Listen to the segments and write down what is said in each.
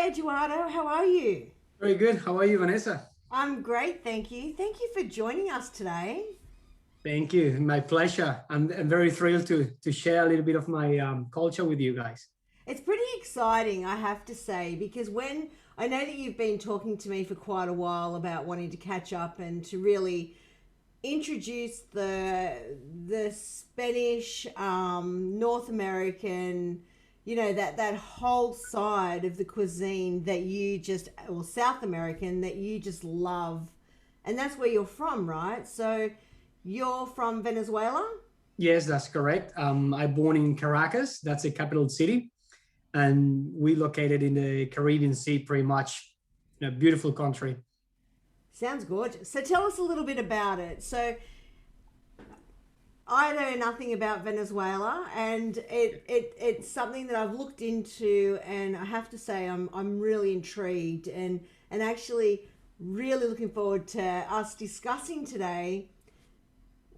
Hi, Eduardo. How are you? Very good. How are you, Vanessa? I'm great, thank you. Thank you for joining us today. Thank you. My pleasure. I'm very thrilled to share a little bit of my culture with you guys. It's pretty exciting, I have to say, because when I know that you've been talking to me for quite a while about wanting to catch up and to really introduce the Spanish, North American, that whole side of the cuisine that you just, or South American that you just love, and that's where you're from, right? So you're from Venezuela. Yes, that's correct. I born in Caracas. That's the capital city, and we located in the Caribbean Sea, pretty much. Beautiful country. Sounds gorgeous. So tell us a little bit about it. So I know nothing about Venezuela, and it's something that I've looked into, and I have to say I'm really intrigued, and actually really looking forward to us discussing today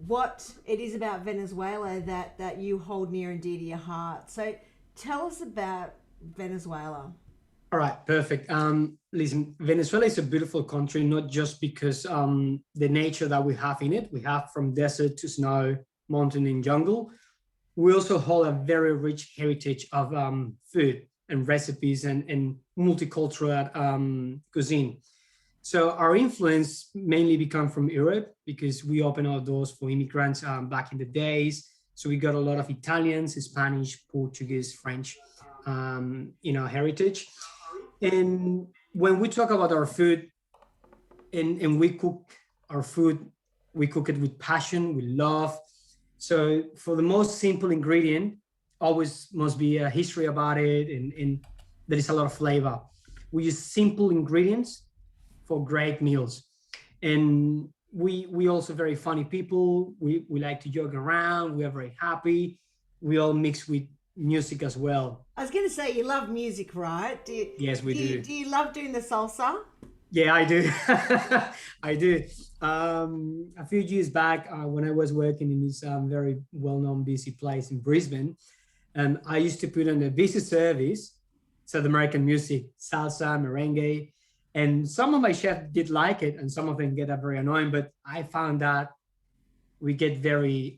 what it is about Venezuela that you hold near and dear to your heart. So tell us about Venezuela. All right, perfect. Listen, Venezuela is a beautiful country, not just because the nature that we have in it. We have from desert to snow, mountain and jungle. We also hold a very rich heritage of food and recipes and multicultural cuisine. So our influence mainly become from Europe because we opened our doors for immigrants back in the days. So we got a lot of Italians, Spanish, Portuguese, French, in our heritage. And when we talk about our food and we cook our food, we cook it with passion, with love. So for the most simple ingredient, always must be a history about it, and there is a lot of flavor. We use simple ingredients for great meals, and we also very funny people. We like to joke around. We are very happy. We all mix with music as well. I was going to say you love music, right? Do you, Yes, we do you, do. do you love doing the salsa? Yeah, I do. I do. A few years back, when I was working in this very well-known busy place in Brisbane, I used to put on a busy service, South American music, salsa, merengue, and some of my chefs did like it, and some of them get very annoying. But I found that we get very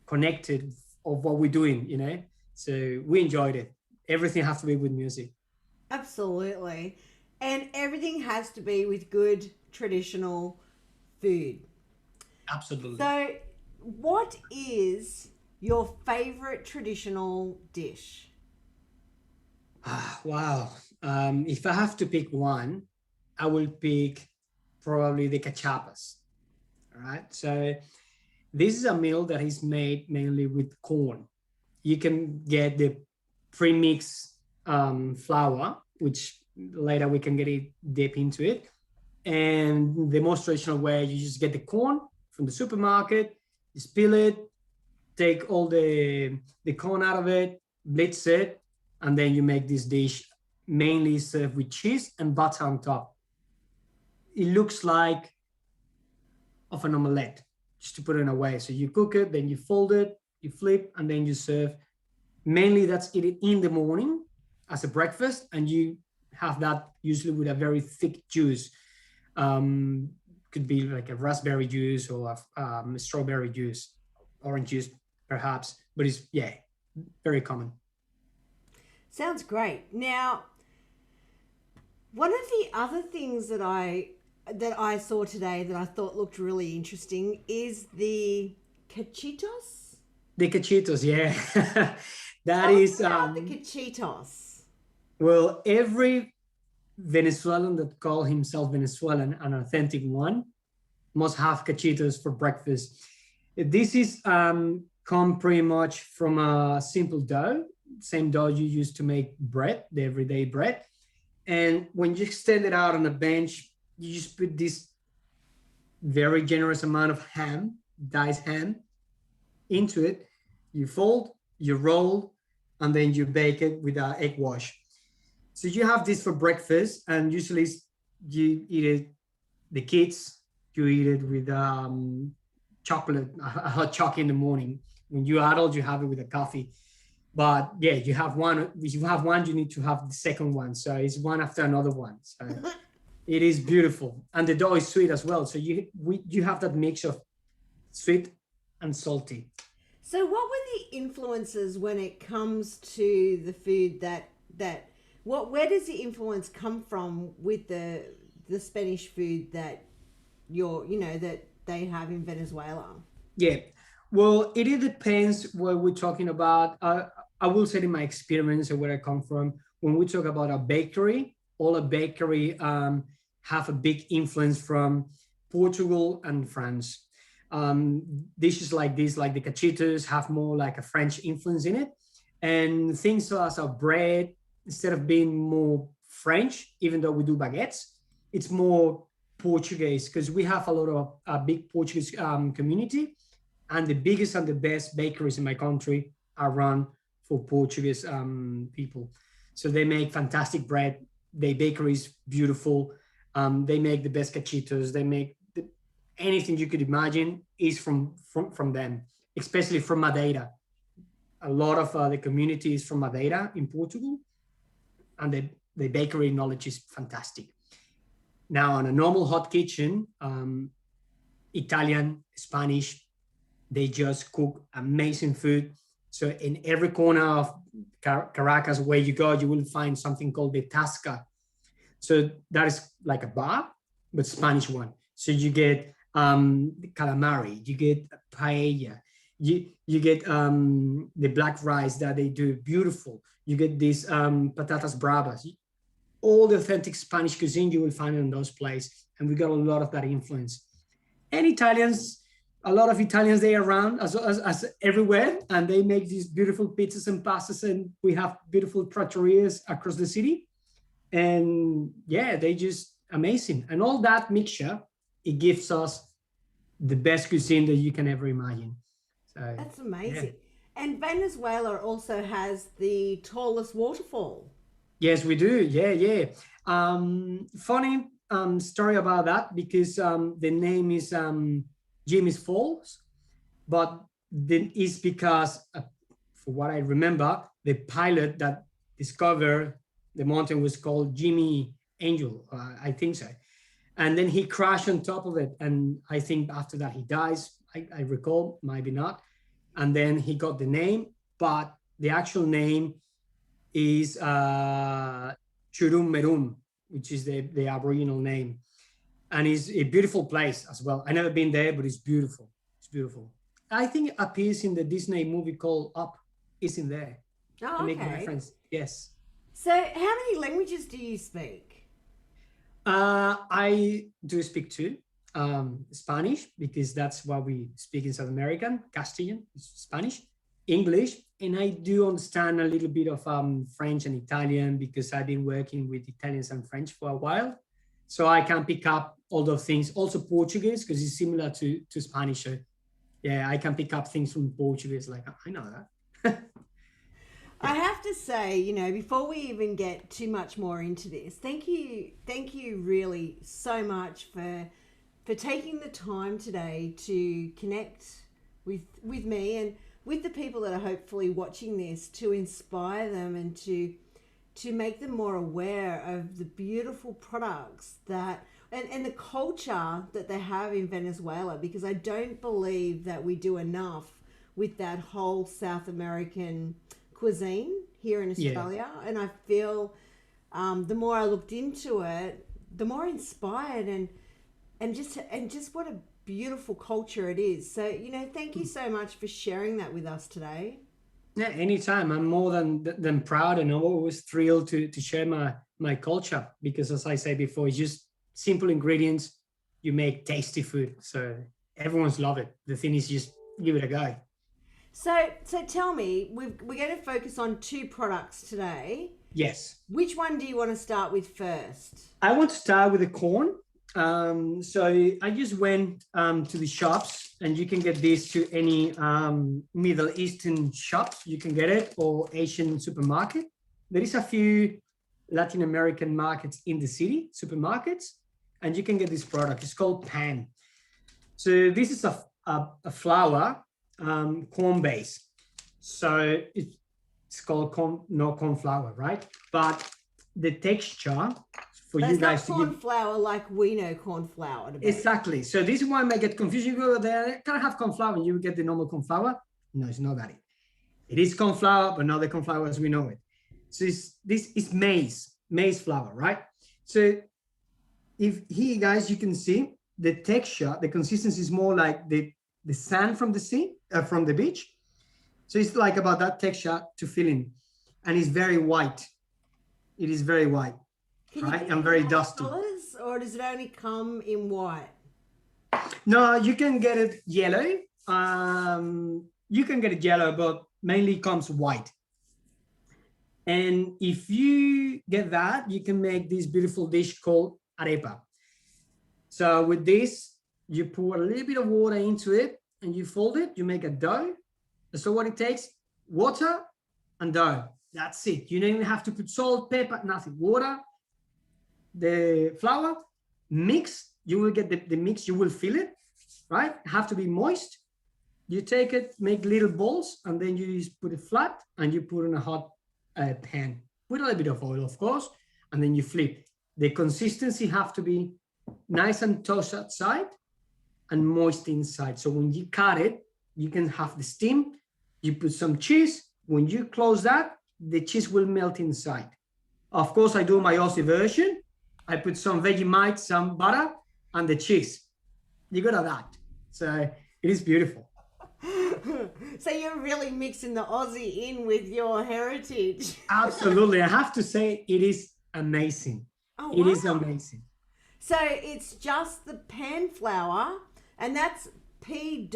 connected of what we're doing, So we enjoyed it. Everything has to be with music. Absolutely. And everything has to be with good traditional food. Absolutely. So, what is your favorite traditional dish? Wow. If I have to pick one, I will pick probably the cachapas. All right. So this is a meal that is made mainly with corn. You can get the pre-mixed flour, which later we can get it deep into it. And the most traditional way, you just get the corn from the supermarket, you spill it, take all the corn out of it, blitz it, and then you make this dish mainly served with cheese and butter on top. It looks like of an omelette, just to put it in a way. So you cook it, then you fold it, you flip, and then you serve. Mainly that's eaten in the morning as a breakfast, and you have that usually with a very thick juice. Um, could be like a raspberry juice or a strawberry juice, orange juice, perhaps. But it's, yeah, very common. Sounds great. Now, one of the other things that I saw today that I thought looked really interesting is the cachitos. The cachitos, yeah. That Tell us is, about the cachitos. well, every Venezuelan that call himself Venezuelan, an authentic one, must have cachitos for breakfast. This is come pretty much from a simple dough, same dough you use to make bread, the everyday bread. And when you extend it out on a bench, you just put this very generous amount of ham, diced ham, into it. You fold, you roll, and then you bake it with an egg wash. So you have this for breakfast, and usually you eat it. The kids, you eat it with chocolate, a hot chocolate in the morning. When you adult, you have it with a coffee. But yeah, you have one. If you have one, you need to have the second one. So it's one after another one. So it is beautiful, and the dough is sweet as well. So you have that mix of sweet and salty. So, what were the influences when it comes to the food that where does the influence come from with the Spanish food that that they have in Venezuela? Yeah. Well, it depends what we're talking about. I will say in my experience and where I come from, when we talk about a bakery, all a bakery have a big influence from Portugal and France. Dishes like this, like the Kachitos, have more like a French influence in it. And things as a bread, instead of being more French, even though we do baguettes, it's more Portuguese because we have a lot of a big Portuguese community, and the biggest and the best bakeries in my country are run for Portuguese people. So they make fantastic bread. Their bakery is beautiful. They make the best cachitos. They make anything you could imagine is from them, especially from Madeira. A lot of the community is from Madeira in Portugal, and the bakery knowledge is fantastic. Now, on a normal hot kitchen, Italian, Spanish, they just cook amazing food. So in every corner of Caracas where you go, you will find something called the tasca. So that is like a bar, but Spanish one. So you get calamari, you get paella, you get the black rice that they do beautiful. You get these patatas bravas. All the authentic Spanish cuisine you will find in those places, and we got a lot of that influence. And Italians, a lot of Italians they are around as everywhere, and they make these beautiful pizzas and pastas, and we have beautiful trattorias across the city. And yeah, they just amazing. And all that mixture, it gives us the best cuisine that you can ever imagine. So That's amazing. yeah. And Venezuela also has the tallest waterfall. Yes, we do. Yeah, yeah. Funny story about that because the name is Jimmy's Falls, but then it's because, for what I remember, the pilot that discovered the mountain was called Jimmy Angel, I think so. And then he crashed on top of it, and I think after that he dies. I recall, maybe not. And then he got the name, but the actual name is Churum Merum, which is the Aboriginal name. And it's a beautiful place as well. I've never been there, but it's beautiful. It's beautiful. I think it appears in the Disney movie called Up. It's in there. I Oh, make okay. reference. Yes. So, how many languages do you speak? I do speak two. Spanish, because that's what we speak in South America, Castilian, Spanish, English, and I do understand a little bit of French and Italian because I've been working with Italians and French for a while. So I can pick up all those things. Also Portuguese, because it's similar to Spanish. So yeah, I can pick up things from Portuguese. Like, I know that. I Yeah. have to say, before we even get too much more into this, thank you really so much for taking the time today to connect with me and with the people that are hopefully watching this to inspire them and to make them more aware of the beautiful products that and the culture that they have in Venezuela, because I don't believe that we do enough with that whole South American cuisine here in Yeah. Australia. And I feel the more I looked into it, the more inspired and just what a beautiful culture it is. So, thank you so much for sharing that with us today. Yeah, anytime. I'm more than proud, and I'm always thrilled to share my culture because, as I said before, it's just simple ingredients. You make tasty food, so everyone's love it. The thing is, just give it a go. So tell me, we're going to focus on two products today. Yes, Which one do you want to start with first? I want to start with the corn. So I just went to the shops, and you can get this to any Middle Eastern shops. You can get it, or Asian supermarket. There is a few Latin American markets in the city, supermarkets, and you can get this product. It's called Pan. So this is a flour corn base. So it's It's called no corn flour, right? But the texture for That's you guys not to corn give flour like we know corn flour to be. exactly. So this is why I might get confused. You go there, can I have corn flour? And you get the normal corn flour. No, it's not that. It is corn flour, but not the corn flour as we know it. So this is maize flour, right? So if here, guys, you can see the texture, the consistency is more like the sand from the sea, from the beach. So it's like about that texture to filling, and it's very white. It is very white, right? And very dusty. Colors, or does it only come in white? No, you can get it yellow. You can get it yellow, but mainly comes white. And if you get that, you can make this beautiful dish called arepa. So with this, you pour a little bit of water into it and you fold it, you make a dough. So what it takes, water and dough. That's it. You don't even have to put salt, pepper, nothing. Water, the flour, mix. You will get the mix, you will feel it, right? Have to be moist. You take it, make little balls, and then you just put it flat and you put in a hot pan. Put a little bit of oil, of course, and then you flip. The consistency have to be nice and toast outside and moist inside. So when you cut it, you can have the steam. You put some cheese. When you close that, the cheese will melt inside. Of course, I do my Aussie version. I put some Vegemite, some butter, and the cheese. You got that. So it is beautiful. So you're really mixing the Aussie in with your heritage. Absolutely. I have to say it is amazing. Oh, It wow. is amazing. So it's just the pan flour, and that's P.A.N.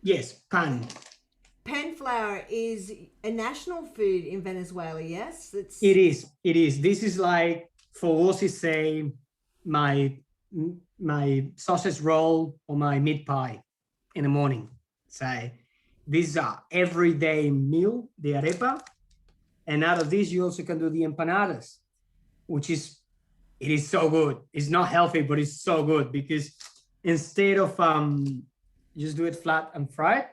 Yes, pan. Pan flour is a national food in Venezuela, yes? It is. It is. This is like, for Aussie, say, my sausage roll or my meat pie in the morning. So these are everyday meal, the arepa. And out of this, you also can do the empanadas, which is, it is so good. It's not healthy, but it's so good because instead of just do it flat and fry it,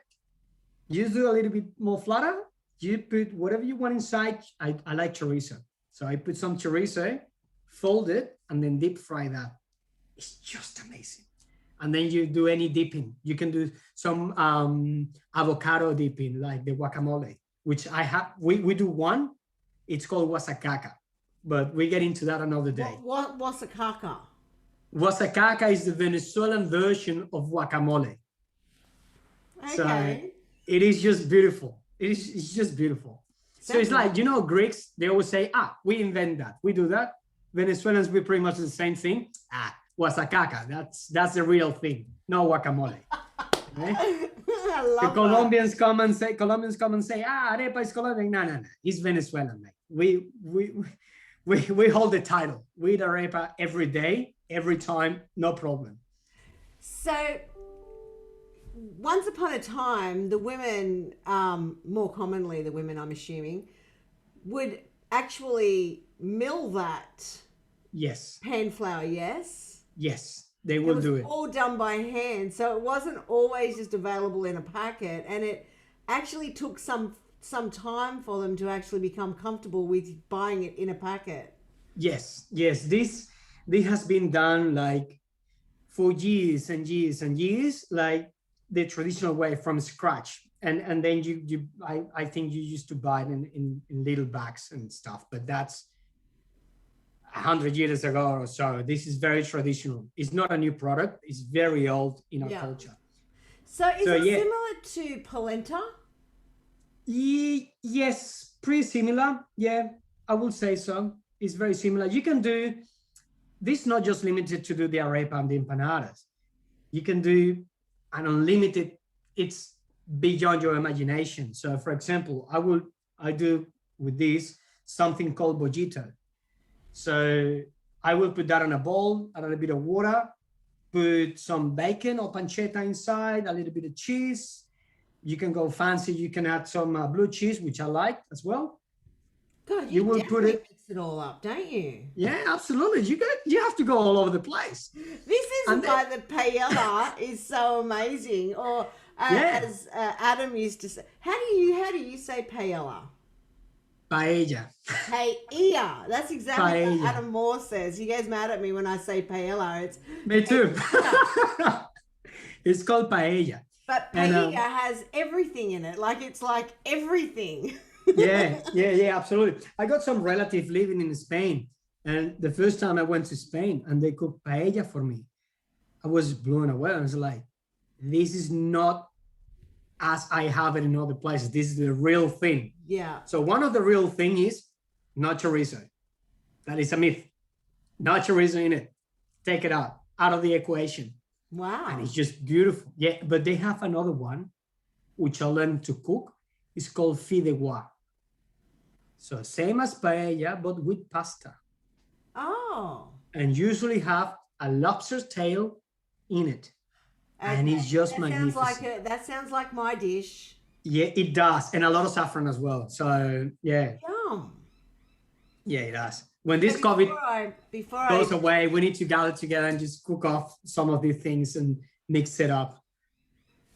you do a little bit more flatter. You put whatever you want inside. I like chorizo. So I put some chorizo, fold it, and then deep fry that. It's just amazing. And then you do any dipping. You can do some avocado dipping, like the guacamole, which I have. We do one. It's called wasacaca, but we get into that another day. What's a caca? Wasacaca is the Venezuelan version of guacamole. Okay. So it is just beautiful. It's just beautiful. So it's like, Greeks, they always say, we invent that. We do that. Venezuelans, we pretty much the same thing. Wasacaca, that's the real thing. No guacamole. Right? I love the Colombians come and say, arepa is Colombian. No. It's Venezuelan, mate. We hold the title. We eat arepa every day, every time, no problem. So once upon a time, the women, more commonly the women, I'm assuming, would actually mill that Yes. pan flour, yes? Yes, they will do it. All done by hand. So it wasn't always just available in a packet, and it actually took some time for them to actually become comfortable with buying it in a packet. Yes. This has been done like for years and years and years, like the traditional way from scratch. And then I think you used to buy it in little bags and stuff, but that's 100 years ago or so. This is very traditional. It's not a new product. It's very old in our culture. So is it similar to polenta? Yes, pretty similar. Yeah, I would say so. It's very similar. You can do this, not just limited to do the arepa and the empanadas. You can do an unlimited, it's beyond your imagination. So for example, I do with this something called bollito. So I will put that in a bowl, a little bit of water, put some bacon or pancetta inside, a little bit of cheese. You can go fancy. You can add some blue cheese, which I like as well. God, you will put it, mix it all up, don't you? Yeah, absolutely. You have to go all over the place. This is why the paella is so amazing. Or Yeah. As Adam used to say. How do you say paella? Paella. Paella. That's exactly what Paella. Adam Moore says. He gets mad at me when I say paella. It's Me too. paella. It's called paella. But And paella has everything in it. Like it's like everything. yeah, absolutely. I got some relative living in Spain, and the first time I went to Spain and they cooked paella for me, I was blown away. I was like, this is not as I have it in other places. This is the real thing. Yeah. So one of the real thing is no chorizo. That is a myth. No chorizo in it. Take it out of the equation. Wow. And it's just beautiful. Yeah, but they have another one, which I learned to cook. It's called Fidewa. So same as paella, but with pasta. Oh. And usually have a lobster's tail in it. And it's just magnificent. That sounds like my dish. Yeah, it does. And a lot of saffron as well. So yeah. Yum. Yeah, it does. When this COVID goes away, we need to gather together and just cook off some of these things and mix it up.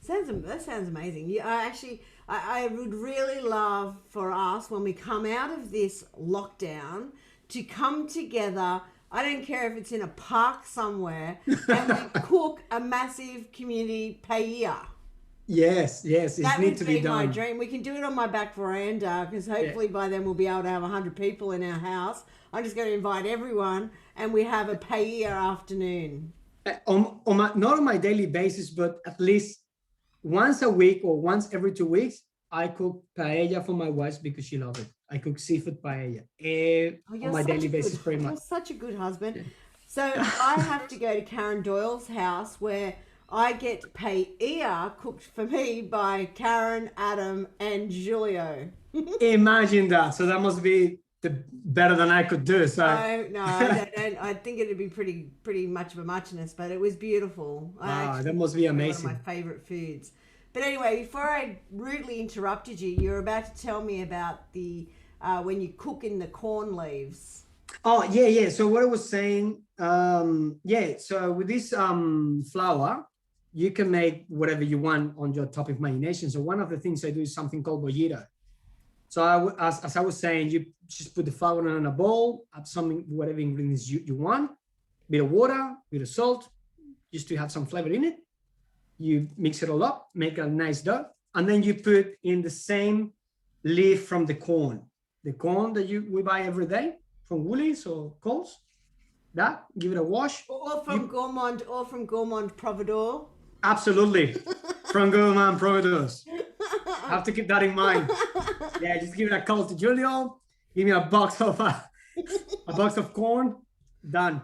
That sounds amazing. Yeah, I would really love for us when we come out of this lockdown to come together. I don't care if it's in a park somewhere and we cook a massive community paella. Yes, it that needs to be done. That would be my dream. We can do it on my back veranda because hopefully by then we'll be able to have 100 people in our house. I'm just going to invite everyone and we have a paella afternoon. Not on my daily basis, but at least once a week or once every 2 weeks, I cook paella for my wife because she loves it. I cook seafood paella on my daily basis pretty much. You're such a good husband. Yeah. So I have to go to Karen Doyle's house where I get paella cooked for me by Karen, Adam, and Julio. Imagine that. So that must be better than I could do. So no, I don't. I think it'd be pretty much of a muchness, but it was beautiful. That must be amazing. One of my favorite foods. But anyway, before I rudely interrupted you, you're about to tell me about the when you cook in the corn leaves. Oh yeah. So what I was saying, so with this flour, you can make whatever you want on your topping marination. So one of the things I do is something called bollito. So as I was saying, you just put the flour in a bowl, add whatever ingredients you want, bit of water, bit of salt, just to have some flavor in it. You mix it all up, make a nice dough, and then you put in the same leaf from the corn that we buy every day from Woolies or Coles. That, give it a wash. Or from Gourmand Providor. Absolutely, from Gourmand Providors. Have to keep that in mind. Yeah, just give it a call to Julio. Give me a box of corn. Done.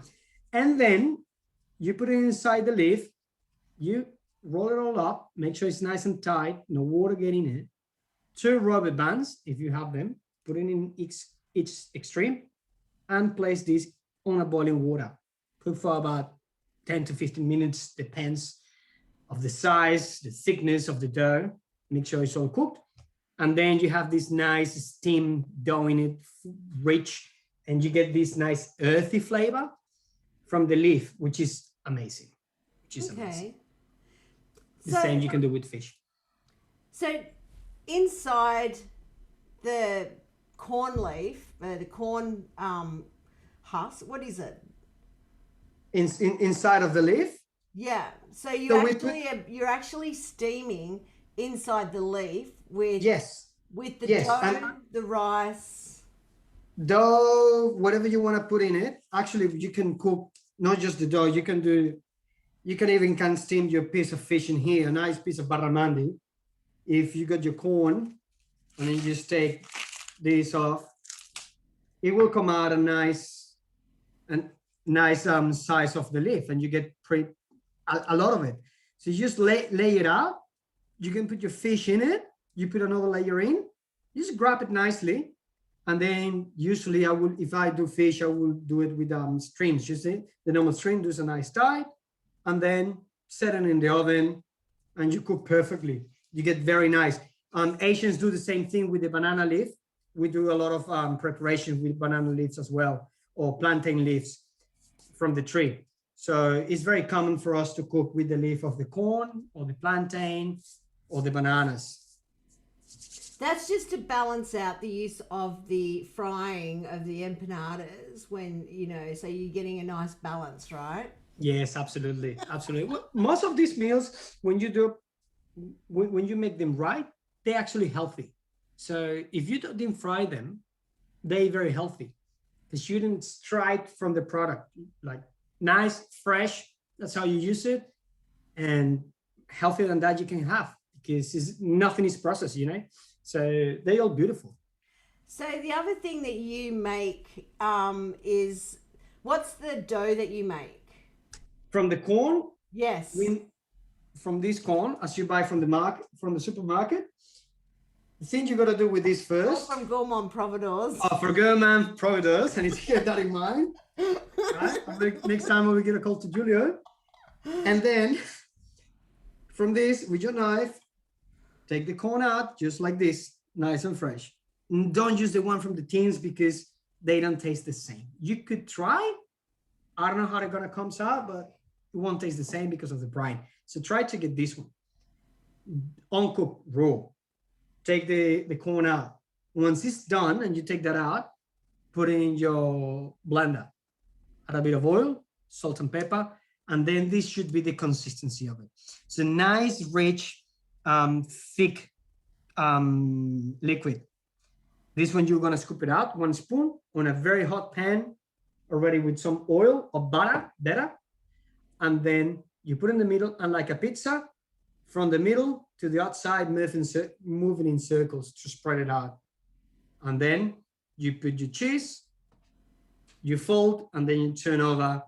And then you put it inside the leaf. You roll it all up. Make sure it's nice and tight. No water getting in it. 2 rubber bands, if you have them. Put it in each extreme, and place this on a boiling water. Cook for about 10 to 15 minutes. Depends of the size, the thickness of the dough. Make sure it's all cooked. And then you have this nice steam dough in it, rich, and you get this nice earthy flavor from the leaf, which is amazing. Amazing. The same you can do with fish. So inside the corn leaf, the corn husk, what is it? Inside of the leaf? Yeah. So you're actually steaming inside the leaf with the dough, and the rice, dough, whatever you want to put in it. Actually, you can cook not just the dough. You can even steam your piece of fish in here, a nice piece of barramundi. If you got your corn, and then you just take this off, it will come out a nice size of the leaf, and you get a lot of it. So you just lay it out. You can put your fish in it. You put another layer in. You just grab it nicely. And then usually if I do fish, I will do it with streams. You see, the normal stream does a nice tie, and then set it in the oven, and you cook perfectly. You get very nice. Asians do the same thing with the banana leaf. We do a lot of preparation with banana leaves as well, or plantain leaves from the tree. So it's very common for us to cook with the leaf of the corn or the plantain or the bananas. That's just to balance out the use of the frying of the empanadas when, so you're getting a nice balance, right? Yes, absolutely. Absolutely. Well, most of these meals, when you make them right, they're actually healthy. So if you don't fry them, they're very healthy because you didn't strike from the product. Like nice, fresh, that's how you use it. And healthier than that you can have because nothing is processed, So they're all beautiful. So the other thing that you make is, what's the dough that you make? From the corn, Yes. from this corn, as you buy from the supermarket, the thing you got to do with this first. From Gourmand Providores. Oh, for Gourmand Providores, I need to keep that in mind. Right? Next time we get a call to Julio. And then from this, with your knife, take the corn out just like this, nice and fresh. Don't use the one from the tins because they don't taste the same. You could try. I don't know how they're going to come out, but it won't taste the same because of the brine. So try to get this one. Uncooked, raw. Take the corn out. Once it's done and you take that out, put it in your blender. Add a bit of oil, salt and pepper, and then this should be the consistency of it. It's a nice, rich, thick liquid. This one you're gonna scoop it out, 1 spoon on a very hot pan, already with some oil or butter, and then you put in the middle, and like a pizza, from the middle to the outside, moving in circles to spread it out. And then you put your cheese, you fold, and then you turn over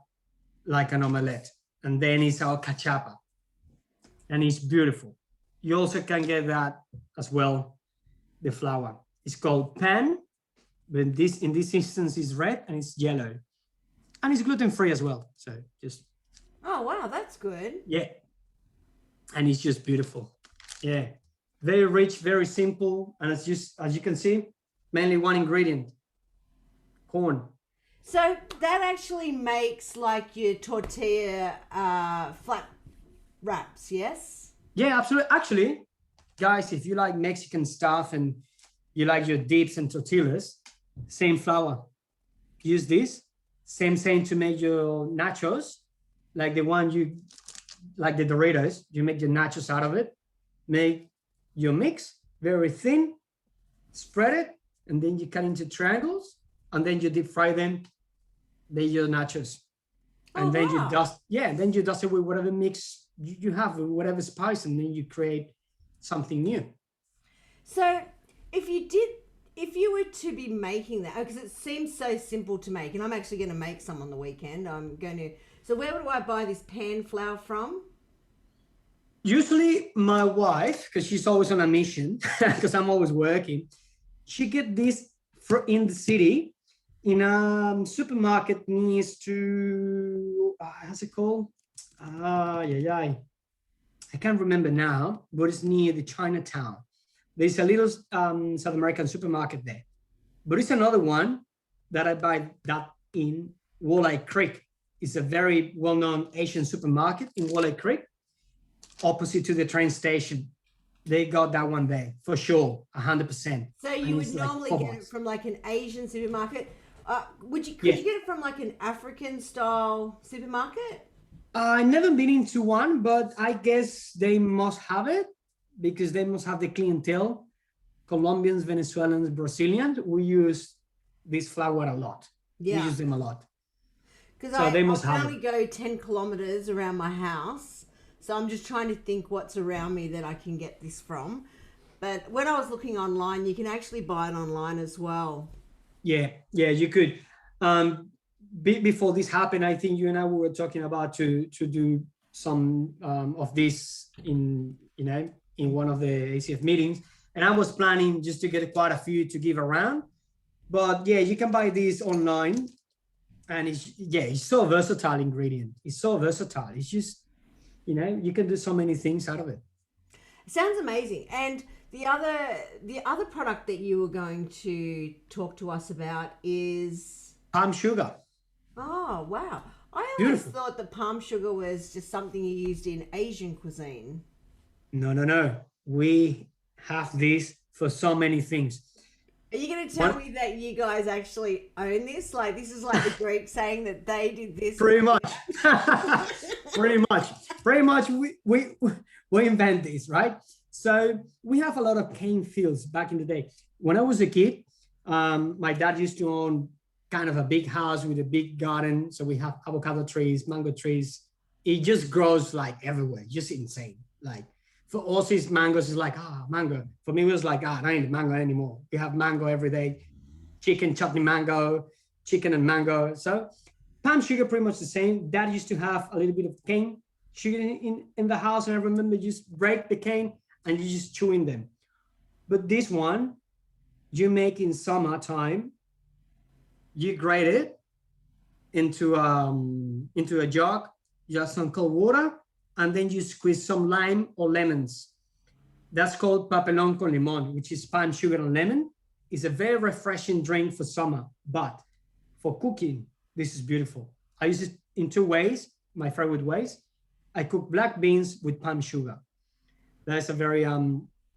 like an omelette. And then it's our cachapa. And it's beautiful. You also can get that as well, the flour. It's called pan, but in this instance is red and it's yellow. And it's gluten-free as well. So just... Oh, wow, that's good. Yeah. And it's just beautiful. Yeah. Very rich, very simple. And it's just, as you can see, mainly one ingredient, corn. So that actually makes like your tortilla flat wraps, yes? Yeah, absolutely. Actually, guys, if you like Mexican stuff and you like your dips and tortillas, same flour. Use this. Same to make your nachos, like the one like the Doritos, you make your nachos out of it. Make your mix very thin, spread it, and then you cut into triangles, and then you deep fry them. They're your nachos. And then you dust it with whatever mix you have, with whatever spice, and then you create something new. So if you were to be making that, because it seems so simple to make, and I'm actually going to make some on the weekend. So where would I buy this pan flour from? Usually my wife, because she's always on a mission, because I'm always working, she get this in the city in a supermarket next to, how's it called? I can't remember now, but it's near the Chinatown. There's a little South American supermarket there. But it's another one that I buy that in Walleye Creek. It's a very well-known Asian supermarket in Walleye Creek, opposite to the train station. They got that one there, for sure, 100%. So you would normally get it from like an Asian supermarket. Could you get it from like an African-style supermarket? I've never been into one, but I guess they must have it because they must have the clientele. Colombians, Venezuelans, Brazilians, we use this flour a lot. Yeah. We use them a lot. Because I only go 10 kilometers around my house. So I'm just trying to think what's around me that I can get this from. But when I was looking online, you can actually buy it online as well. Yeah, you could. Before this happened, I think you and I were talking about to do some of this in one of the ACF meetings, and I was planning just to get quite a few to give around. But yeah, you can buy these online, and it's so versatile ingredient. It's so versatile. It's just you can do so many things out of it. Sounds amazing. And the other product that you were going to talk to us about is palm sugar. Oh, wow. I always thought that palm sugar was just something you used in Asian cuisine. No. we have this for so many things. Are you going to tell me that you guys actually own this? Like, this is like the Greeks saying that they did this. Pretty much. Pretty much we invent this, right? So we have a lot of cane fields back in the day. When I was a kid, my dad used to own kind of a big house with a big garden. So we have avocado trees, mango trees. It just grows like everywhere, just insane. Like for Aussies, mangoes is like, mango. For me, it was like, I don't need mango anymore. We have mango every day, chicken, chutney mango, chicken and mango. So palm sugar, pretty much the same. Dad used to have a little bit of cane sugar in the house. And I remember you just break the cane and you just chewing them. But this one, you make in summertime, you grate it into a jug, just some cold water, and then you squeeze some lime or lemons. That's called papelón con limón, which is palm sugar and lemon. It's a very refreshing drink for summer, but for cooking, this is beautiful. I use it in two ways, my favorite ways. I cook black beans with palm sugar. That's a very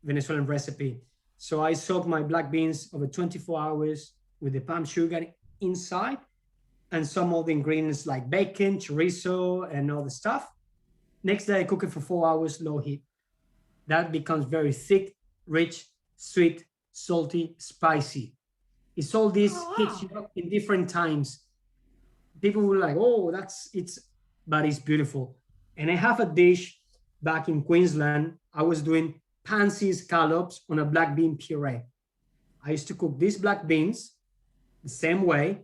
Venezuelan recipe. So I soak my black beans over 24 hours with the palm sugar inside and some of the ingredients like bacon, chorizo, and all the stuff. Next day, I cook it for 4 hours, low heat. That becomes very thick, rich, sweet, salty, spicy. It's all this hits you up in different times. People will like, but it's beautiful. And I have a dish back in Queensland. I was doing Pansy scallops on a black bean puree. I used to cook these black beans the same way.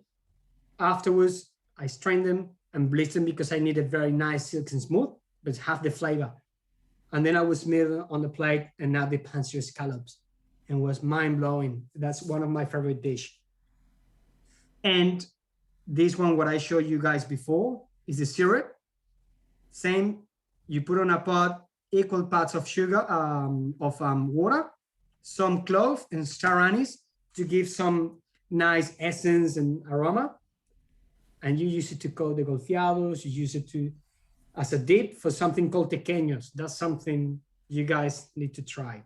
Afterwards, I strain them and bleach them because I need it very nice, silky and smooth, but have the flavor. And then I would smear on the plate and add the Pansy scallops. And it was mind-blowing. That's one of my favorite dishes. And this one, what I showed you guys before, is the syrup. Same, you put on a pot equal parts of sugar, water, some clove and star anise to give some nice essence and aroma. And you use it to coat the golfeados. You use it as a dip for something called tequeños. That's something you guys need to try.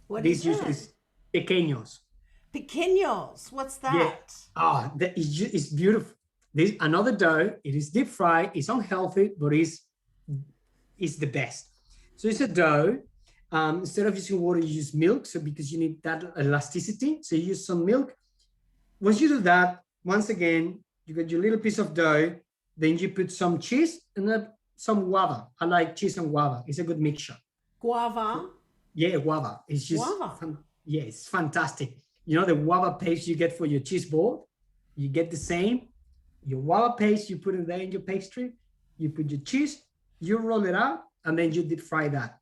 What is that? Is tequeños. Pequeños. What's that? Yeah. It's beautiful. This another dough. It is deep fried. It's unhealthy, but it's the best. So it's a dough. Instead of using water, you use milk. So because you need that elasticity, so you use some milk. Once you do that, once again, you get your little piece of dough. Then you put some cheese and then some guava. I like cheese and guava. It's a good mixture. Guava? Yeah, guava. It's just guava. Yeah, it's fantastic. You know the guava paste you get for your cheese board? You get the same. Your guava paste, you put it there in your pastry. You put your cheese, you roll it out, and then you deep fry that.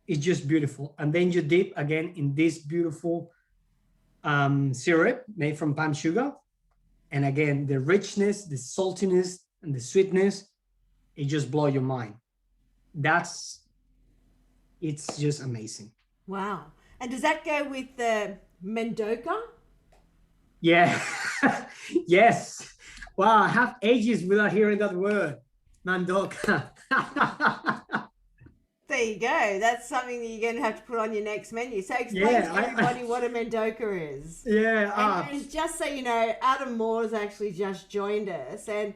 It's just beautiful. And then you dip again in this beautiful syrup made from palm sugar. And again, the richness, the saltiness, and the sweetness, it just blows your mind. It's just amazing. Wow. And does that go with the Mendoca? Yeah. Yes. Wow, I have ages without hearing that word. Mendoca. There you go. That's something that you're going to have to put on your next menu. So explain to everybody what a Mendoca is. Yeah. And just so you know, Adam Moore's actually just joined us. And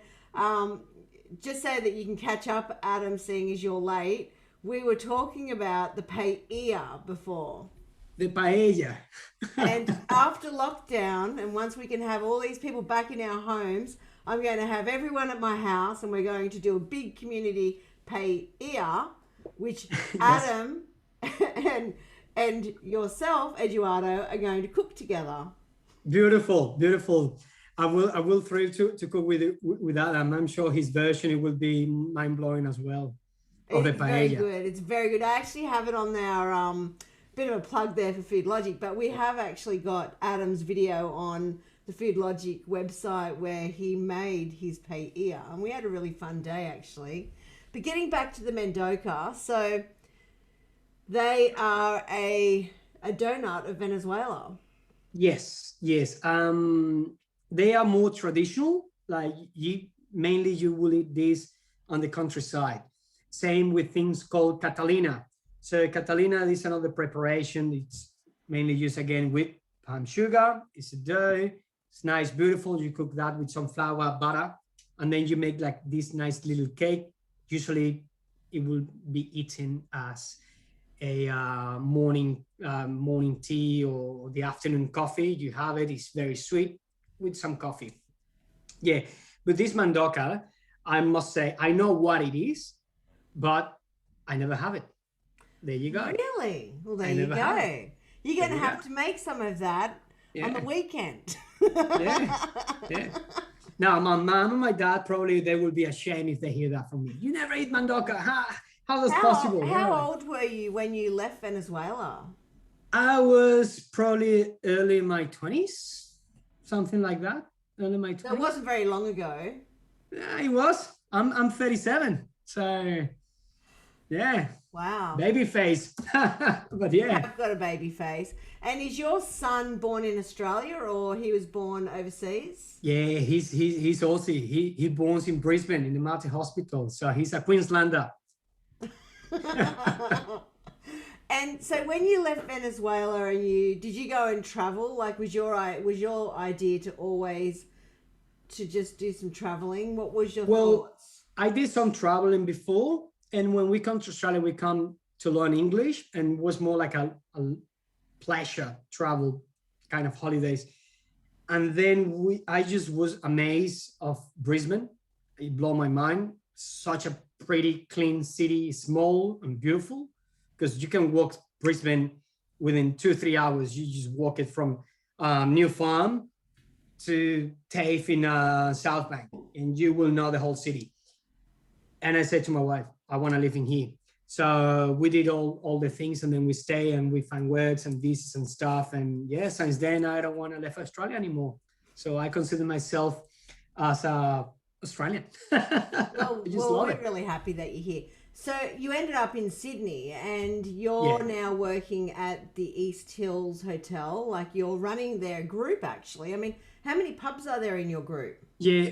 just so that you can catch up, Adam, seeing as you're late, we were talking about the paella before. The paella. And after lockdown, and once we can have all these people back in our homes, I'm going to have everyone at my house and we're going to do a big community paella, which Adam and yourself, Eduardo, are going to cook together. Beautiful. I will throw you to cook with Adam. I'm sure his version it will be mind blowing as well. Of the paella. Very good. It's very good. I actually have it on our bit of a plug there for Food Logic, but we have actually got Adam's video on the Food Logic website where he made his paella, and we had a really fun day actually. But getting back to the Mendoca, so they are a donut of Venezuela. Yes. They are more traditional. Like you will eat this on the countryside. Same with things called Catalina. So Catalina is another preparation. It's mainly used again with palm sugar. It's a dough. It's nice, beautiful. You cook that with some flour, butter, and then you make like this nice little cake. Usually, it will be eaten as a morning tea or the afternoon coffee. You have it. It's very sweet with some coffee. Yeah, but this Mendoca, I must say, I know what it is, but I never have it. There you go. Really? Well, there I you never have it. go. You're There going to you have go. to make some of that on the Yeah, weekend. yeah, yeah. Now, my mom and my dad probably they will be ashamed if they hear that from me. You never eat Mendoca. How that's possible? How Yeah. old were you when you left Venezuela? I was probably early in my 20s, something like that. Early in my That 20s. wasn't very long ago. Yeah, it was. I'm 37. So yeah, Wow. baby face. But You yeah. have got a baby face. And is your son born in Australia or he was born overseas? Yeah, he's Aussie. He born in Brisbane in the Mater Hospital. So he's a Queenslander. And so when you left Venezuela and you did you go and travel? Like was your idea to always to just do some traveling? What was your Well, thoughts? I did some traveling before, and when we come to Australia, we come to learn English, and it was more like a pleasure travel kind of holidays. And then I just was amazed of Brisbane. It blew my mind. Such a pretty, clean city, small and beautiful, because you can walk Brisbane within 2 3 hours. You just walk it from New Farm to TAFE in South Bank, and you will know the whole city. And I said to my wife, I want to live in here. So we did all the things, and then we stay and we find works and visas and stuff. And yeah, since then I don't want to leave Australia anymore. So I consider myself as a Australian. I just Well, love we're it. really happy that you're here. So you ended up in Sydney, and you're Yeah, now working at the East Hills Hotel. Like you're running their group, actually. I mean, how many pubs are there in your group? yeah.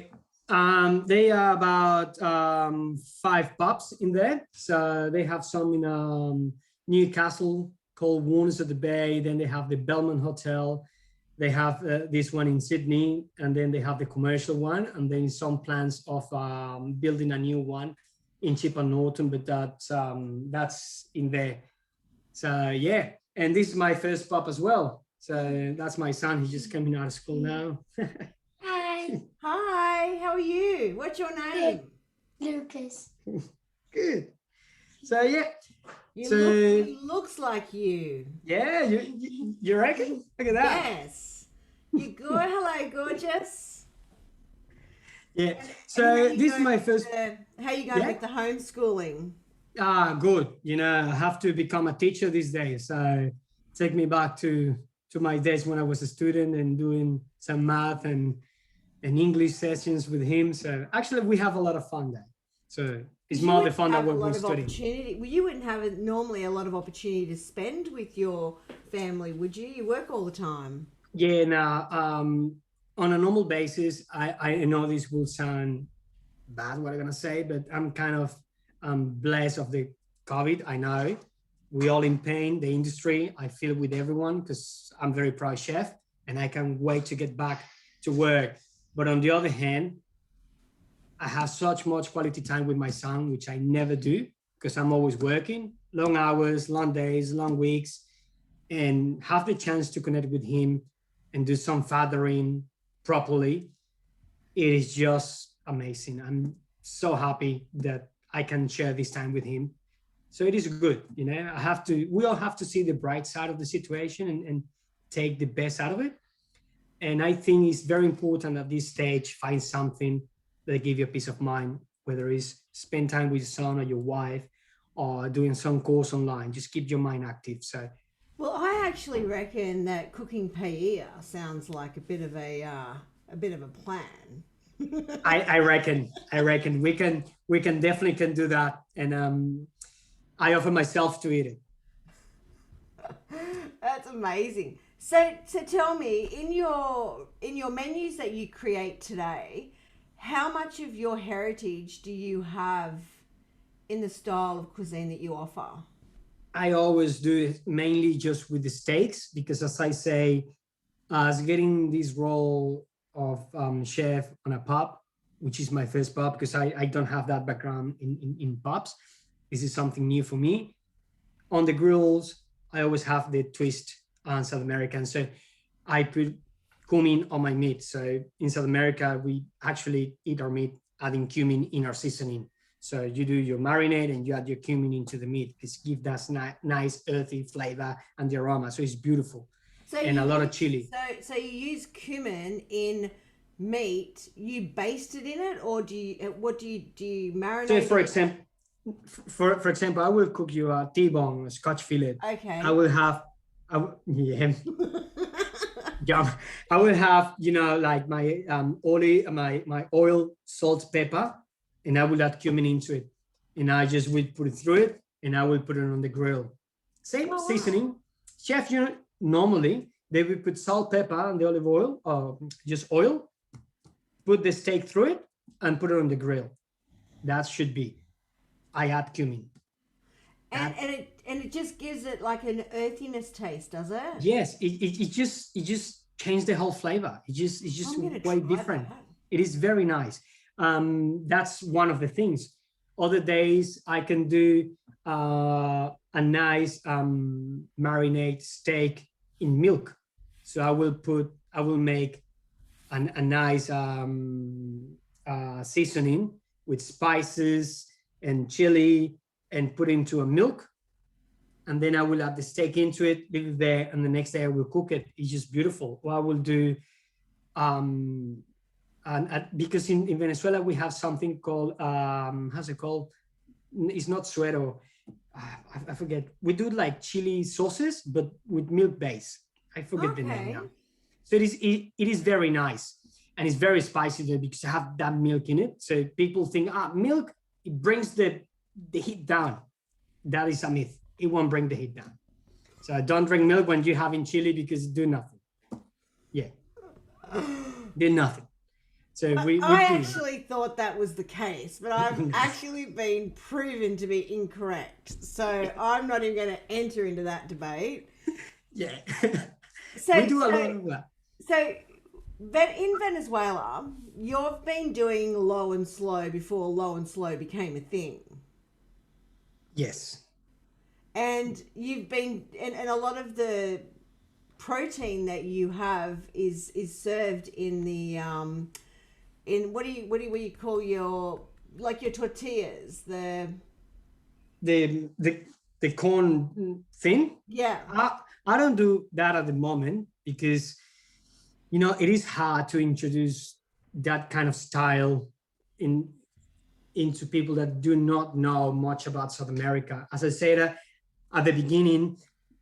They are about 5 pubs in there. So they have some in Newcastle called Warners of the Bay. Then they have the Belmont Hotel. They have this one in Sydney, and then they have the commercial one, and then some plans of building a new one in Chippa Norton, but that's in there. So yeah, and this is my first pub as well. So that's my son. He's just coming out of school now. Hi, Hi, how are you? What's your name? Lucas. Good. So yeah, You So- look. He looks like you. yeah, you reckon? Look at that. Yes. You good? Hello, gorgeous. Yeah. And how So you this is going my with first. how you going Yeah. with the homeschooling? Good. You know, I have to become a teacher these days. So take me back to my days when I was a student and doing some math and English sessions with him. So actually, we have a lot of fun there. So it's You more the wouldn't fun that have a when lot we're of studying. opportunity. Well, you wouldn't have normally a lot of opportunity to spend with your family, would you? You work all the time. Yeah. Now, on a normal basis, I know this will sound bad what I'm gonna say, but I'm kind of blessed of the COVID. I know we all in pain, the industry. I feel with everyone because I'm very proud chef, and I can't wait to get back to work. But on the other hand, I have such much quality time with my son, which I never do because I'm always working, long hours, long days, long weeks, and have the chance to connect with him and do some fathering properly. It is just amazing. I'm so happy that I can share this time with him. So it is good. You know, we all have to see the bright side of the situation and take the best out of it. And I think it's very important at this stage, find something that give you a peace of mind, whether it's spend time with your son or your wife or doing some course online, just keep your mind active. So Well, I actually reckon that cooking paella sounds like a bit of a plan. I reckon we can definitely can do that. And I offer myself to eat it. That's amazing. So tell me, in your menus that you create today, how much of your heritage do you have in the style of cuisine that you offer? I always do it mainly just with the steaks because, as I say, as getting this role of chef on a pub, which is my first pub because I don't have that background in pubs. This is something new for me. On the grills, I always have the twist on South American. So I put cumin on my meat. So in South America, we actually eat our meat adding cumin in our seasoning. So you do your marinade and you add your cumin into the meat. It's give that nice earthy flavor and the aroma. So it's beautiful. So and a lot of chili. So you use cumin in meat. You baste it in it, or do you marinate? So for example, for example, I will cook you a T-bone, a Scotch fillet. Okay. I will have, yeah. Yeah, I will have, like my olive, my oil, salt, pepper, and I will add cumin into it, and I just will put it through it, and I will put it on the grill. Same seasoning, chef. Normally they will put salt, pepper, and the olive oil, or just oil. Put the steak through it and put it on the grill. That should be. I add cumin. And it just gives it like an earthiness taste, does it? Yes, it just changed the whole flavor. It's just way different. That. It is very nice. That's one of the things. Other days I can do a nice marinade steak in milk. So I will make a nice seasoning with spices and chili and put into a milk, and then I will add the steak into it, leave it there, and the next day I will cook it. It's just beautiful. Or I will do, because in Venezuela we have something called, how's it called? It's not suero. I forget. We do like chili sauces, but with milk base. I forget the name now. So it is very nice, and it's very spicy though because I have that milk in it. So people think, milk, it brings the heat down. That is a myth. It won't bring the heat down. So don't drink milk when you're having chili because it do nothing. Yeah, did nothing. So I actually thought that was the case, but I've actually been proven to be incorrect. So I'm not even going to enter into that debate. Yeah, so we do a lot of that. So, in Venezuela, you've been doing low and slow before low and slow became a thing. Yes. And you've been, and a lot of the protein that you have is served in the in what do you call your tortillas, the corn thing? Yeah. I don't do that at the moment because it is hard to introduce that kind of style into people that do not know much about South America. As I said at the beginning,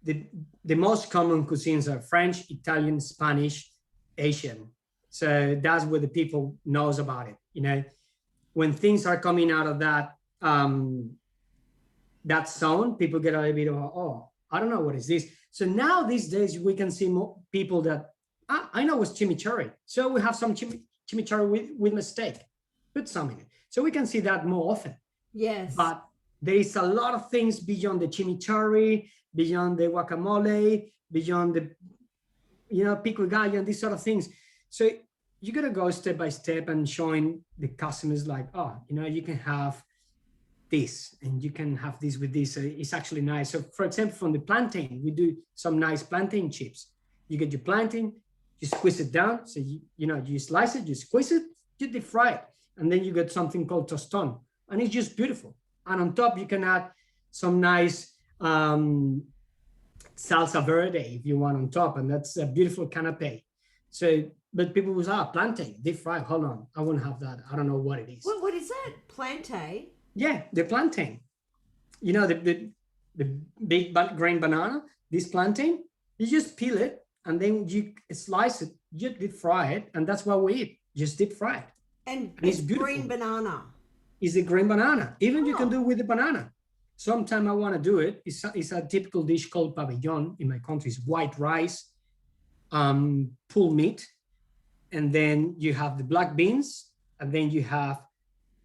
the most common cuisines are French, Italian, Spanish, Asian. So that's what the people knows about it. When things are coming out of that that zone, people get a little bit of, oh, I don't know what is this. So now these days we can see more people that I know what's chimichurri. So we have some chimichurri with mistake. Put some in it. So we can see that more often. Yes. But there is a lot of things beyond the chimichurri, beyond the guacamole, beyond the, pico de gallo and these sort of things. So you got to go step by step and showing the customers like, you can have this and you can have this with this. So it's actually nice. So for example, from the plantain, we do some nice plantain chips. You get your plantain, you squeeze it down. So, you slice it, you squeeze it, you deep fry it. And then you get something called toston. And it's just beautiful. And on top, you can add some nice salsa verde if you want on top. And that's a beautiful canapé. So, but people will say, plantain, deep fry. Hold on, I won't have that. I don't know what it is. What is that? Plantain? Yeah, the plantain. The big green banana, this plantain, you just peel it and then you slice it, you deep fry it. And that's what we eat, just deep fry it. And it's green banana. It's a green banana. Even you can do with the banana. Sometime I want to do it. It's a typical dish called pabellon in my country. It's white rice, pulled meat, and then you have the black beans, and then you have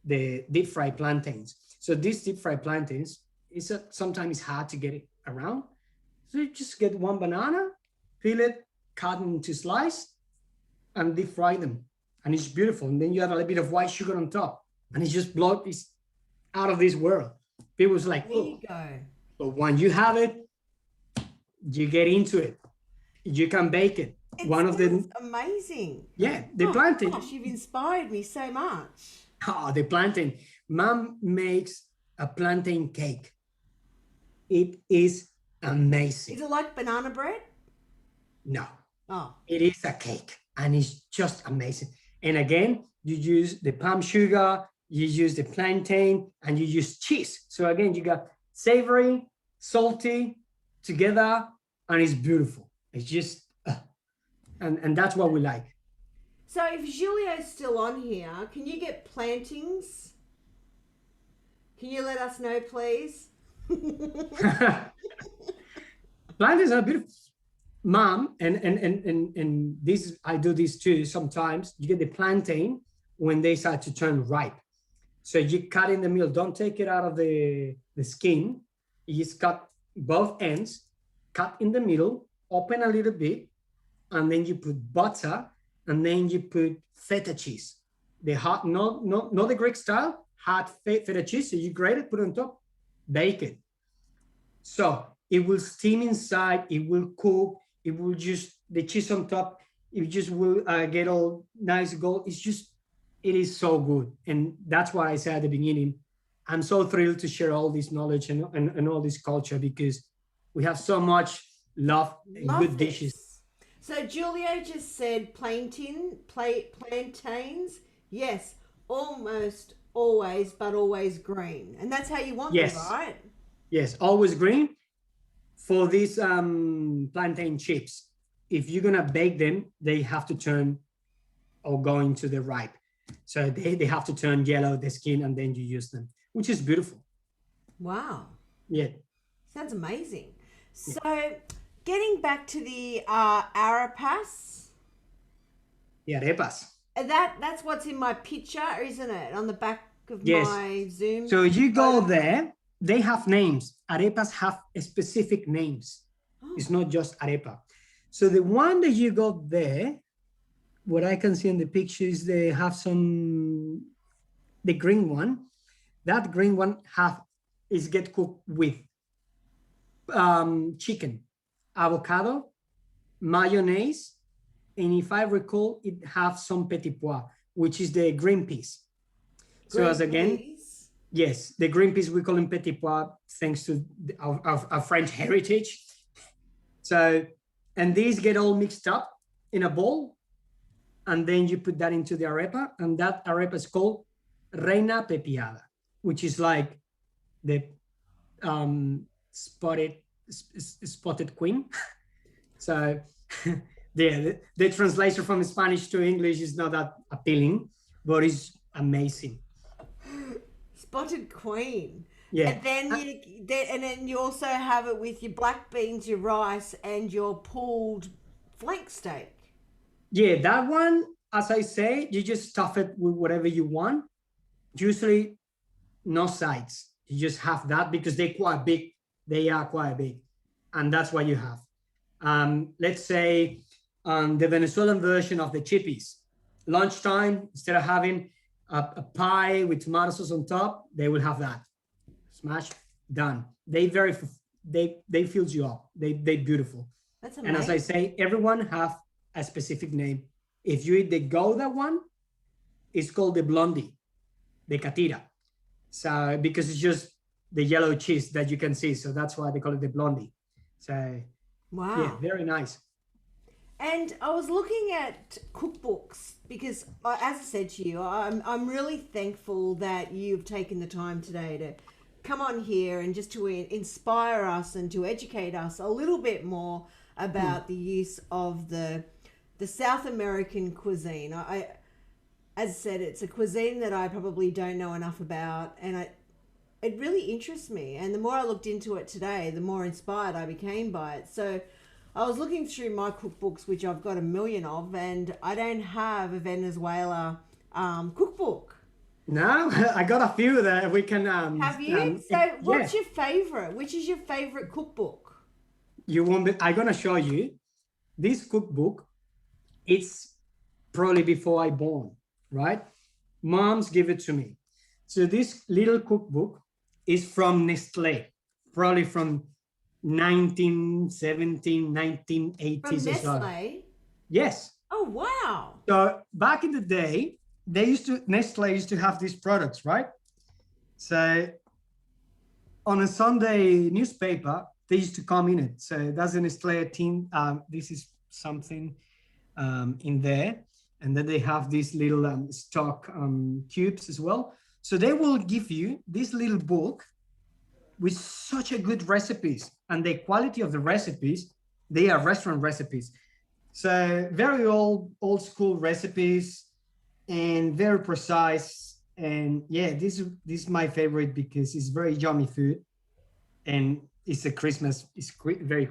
the deep fried plantains. So these deep fried plantains, sometimes hard to get it around. So you just get one banana, peel it, cut into slice, and deep fry them, and it's beautiful. And then you add a little bit of white sugar on top, and it's just blood is out of this world. People's like, There you go. but when you have it, you get into it. You can bake it. One of the amazing. the plantain. Gosh, you've inspired me so much. The plantain. Mom makes a plantain cake. It is amazing. Is it like banana bread? No. Oh. It is a cake, and it's just amazing. And again, you use the palm sugar, you use the plantain, and you use cheese. So again, you got savory, salty together, and it's beautiful. It's just, and that's what we like. So if Julio's still on here, can you get plantings? Can you let us know, please? Plantains are beautiful. Mom, and this, I do this too sometimes. You get the plantain when they start to turn ripe. So you cut in the middle, don't take it out of the skin. You just cut both ends, cut in the middle, open a little bit, and then you put butter, and then you put feta cheese. The hot, not the Greek style, hot feta cheese. So you grate it, put it on top, bake it. So it will steam inside, it will cook, it will just, the cheese on top, it just will get all nice gold. It is so good. And that's what I said at the beginning. I'm so thrilled to share all this knowledge and all this culture, because we have so much love and good dishes. So Julio just said plantains. Yes, almost always, but always green. And that's how you want them, right? Yes, always green. For these plantain chips, if you're gonna bake them, they have to turn or go into the ripe. So they have to turn yellow, the skin, and then you use them, which is beautiful. Wow. Yeah. Sounds amazing. So getting back to the arepas. The arepas. That's what's in my picture, isn't it? On the back of my Zoom. So you go there, they have names. Arepas have specific names. Oh. It's not just arepa. So the one that you got there, what I can see in the picture is they have the green one. That green one is get cooked with chicken, avocado, mayonnaise, and if I recall, it has some petit pois, which is the green peas. So as again, yes, the green peas, we call them petit pois, thanks to our French heritage. So, and these get all mixed up in a bowl, and then you put that into the arepa, and that arepa is called reina pepiada, which is like the spotted queen. So the translation from Spanish to English is not that appealing, but it's amazing. Spotted queen. Yeah. And then you also have it with your black beans, your rice, and your pulled flank steak. Yeah, that one, as I say, you just stuff it with whatever you want. Usually no sides. You just have that because they're quite big. They are quite big. And that's what you have. Let's say the Venezuelan version of the chippies. Lunchtime, instead of having a pie with tomato sauce on top, they will have that. Smash, done. They fills you up. They beautiful. That's amazing. And as I say, everyone have a specific name. If you eat the Gouda one, it's called the blondie, the catira. So because it's just the yellow cheese that you can see, so that's why they call it the blondie. So wow, yeah, very nice. And I was looking at cookbooks because, as I said to you, I'm really thankful that you've taken the time today to come on here and just to inspire us and to educate us a little bit more about the use of the South American cuisine. As I said, it's a cuisine that I probably don't know enough about, and it really interests me. And the more I looked into it today, the more inspired I became by it. So I was looking through my cookbooks, which I've got a million of, and I don't have a Venezuela cookbook. No, I got a few that we can. Have you? So, Yeah, what's your favorite? Which is your favorite cookbook? you won't be. I'm gonna show you this cookbook. It's probably before I born, right? Moms give it to me. So this little cookbook is from Nestle, probably from 1917, From 1980s or so. Nestle. Yes. Oh, wow. So back in the day, Nestle used to have these products, right? So on a Sunday newspaper, they used to come in it. So that's a Nestle team. This is something in there. And then they have these little stock cubes as well. So they will give you this little book with such a good recipes, and the quality of the recipes, they are restaurant recipes. So very old school recipes and very precise. And yeah, this is my favorite because it's very yummy food, and it's very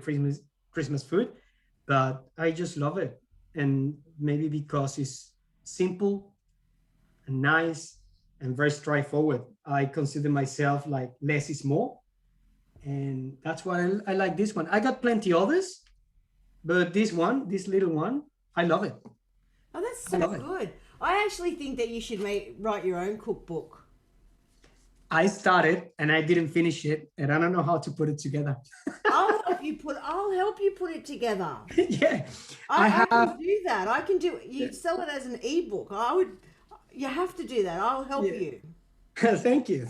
Christmas food, but I just love it. And maybe because it's simple and nice and very straightforward, I consider myself like less is more, and that's why I like this one. I got plenty others, but this little one, I love it. Oh, that's I so love it. good. I actually think that you should write your own cookbook. I started and I didn't finish it, and I don't know how to put it together. I'll help you put it together. Yeah, I can do that. I can do it. You sell it as an ebook. You have to do that. I'll help you. Thank you.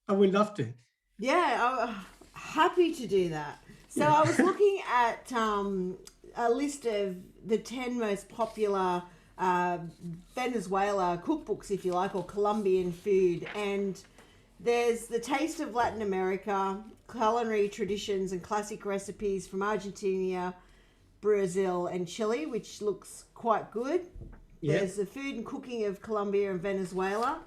I would love to. Yeah, I'm happy to do that. So I was looking at a list of the 10 most popular Venezuela cookbooks, if you like, or Colombian food. And there's The Taste of Latin America, Culinary Traditions and Classic Recipes from Argentina, Brazil, and Chile, which looks quite good. Yeah. There's The Food and Cooking of Colombia and Venezuela.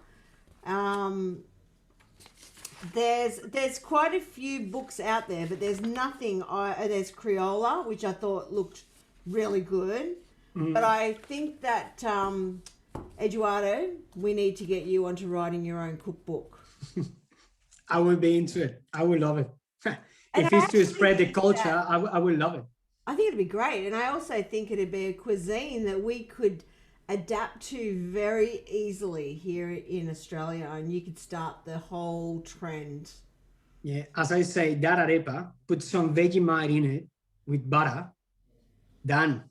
There's quite a few books out there, but there's nothing. There's Criolla, which I thought looked really good. But I think that, Eduardo, we need to get you onto writing your own cookbook. I will be into it. I will love it. And If I it's to actually spread the think culture, I will love it. I think it'd be great. And I also think it'd be a cuisine that we could adapt to very easily here in Australia, and you could start the whole trend. Yeah, as I say, that arepa, put some Vegemite in it with butter, done.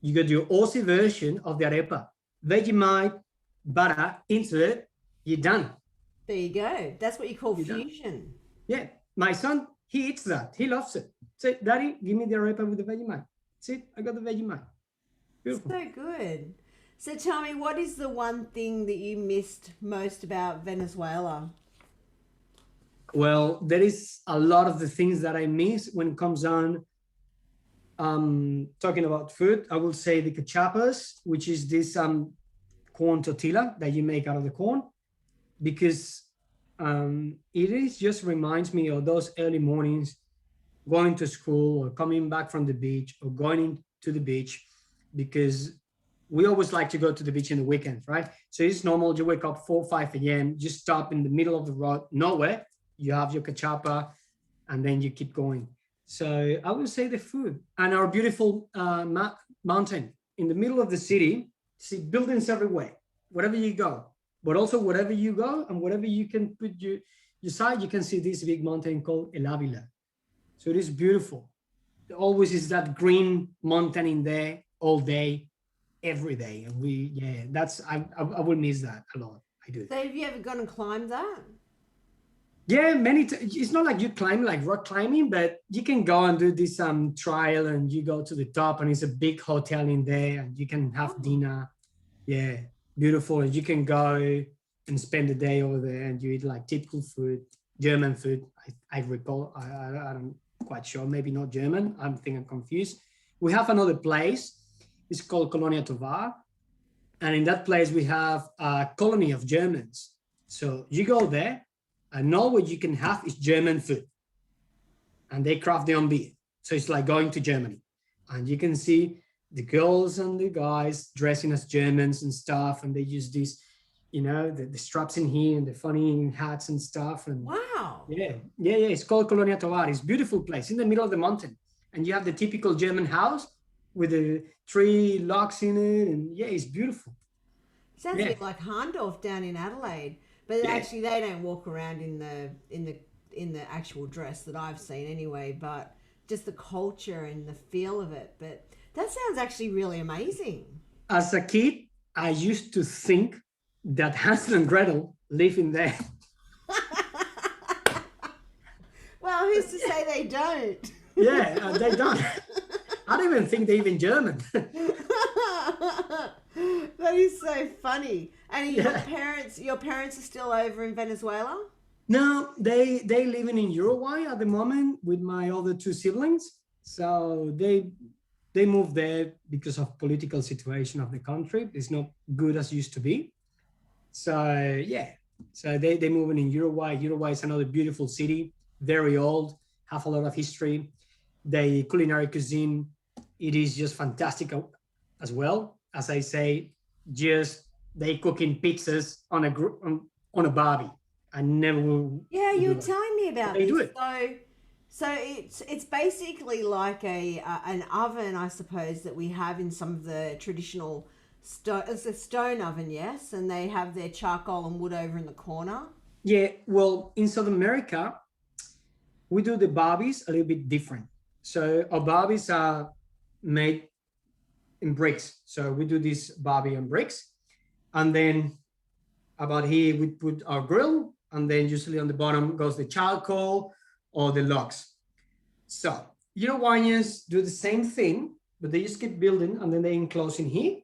You got your Aussie version of the arepa. Vegemite, butter into it, you're done. There you go. That's what you call You're done. fusion. Yeah, my son, he eats that. He loves it. Say, Daddy, give me the arepa with the Vegemite. See, I got the Vegemite. Beautiful. So good. So tell me, what is the one thing that you missed most about Venezuela? Well, there is a lot of the things that I miss when it comes on talking about food. I will say the cachapas, which is this corn tortilla that you make out of the corn, because it is just reminds me of those early mornings going to school or coming back from the beach or going into the beach, because we always like to go to the beach in the weekends, right? So it's normal. You wake up 4 or 5 a.m., you stop in the middle of the road, nowhere. You have your cachapa, and then you keep going. So I would say the food and our beautiful mountain in the middle of the city. See buildings everywhere, wherever you go, but also wherever you go and wherever you can put your side, you can see this big mountain called El Avila. So it is beautiful. There always is that green mountain in there all day, every day. And I will miss that a lot. I do. So have you ever gone and climbed that? Yeah, it's not like you climb like rock climbing, but you can go and do this trial, and you go to the top, and it's a big hotel in there, and you can have dinner. Yeah, beautiful. And you can go and spend the day over there, and you eat like typical food, German food. I recall. I'm quite sure, maybe not German. I think I'm confused. We have another place. It's called Colonia Tovar, and in that place we have a colony of Germans. So you go there. And all what you can have is German food, and they craft their own beer. So it's like going to Germany, and you can see the girls and the guys dressing as Germans and stuff, and they use this, you know, the straps in here and the funny hats and stuff. And Wow. yeah. It's called Colonia Tovar. It's a beautiful place in the middle of the mountain. And you have the typical German house with the 3 locks in it. And yeah, it's beautiful. Sounds a bit like Harndorf down in Adelaide, but actually they don't walk around in the actual dress that I've seen anyway. But just the culture and the feel of it. But that sounds actually really amazing. As a kid, I used to think that Hansel and Gretel live in there. Well, who's to say they don't? Yeah, they don't. I don't even think they're even German. That is so funny. And your parents are still over in Venezuela? No, they living in Uruguay at the moment with my other 2 siblings. So they moved there because of political situation of the country. It's not good as it used to be. So yeah, so they moving in Uruguay. Uruguay is another beautiful city, very old, have a lot of history. The culinary cuisine, it is just fantastic as well. As I say, just they cooking pizzas on a barbie. I never will. Yeah, you were telling me about they this. do it. So it's basically like an oven, I suppose, that we have in some of the traditional stone. It's a stone oven, yes, and they have their charcoal and wood over in the corner. Yeah, well, in South America, we do the barbies a little bit different. So our barbies are made in bricks. So we do this barbie on bricks, and then about here we put our grill, and then usually on the bottom goes the charcoal or the logs. So Uruguayans do the same thing, but they just keep building, and then they enclose in here,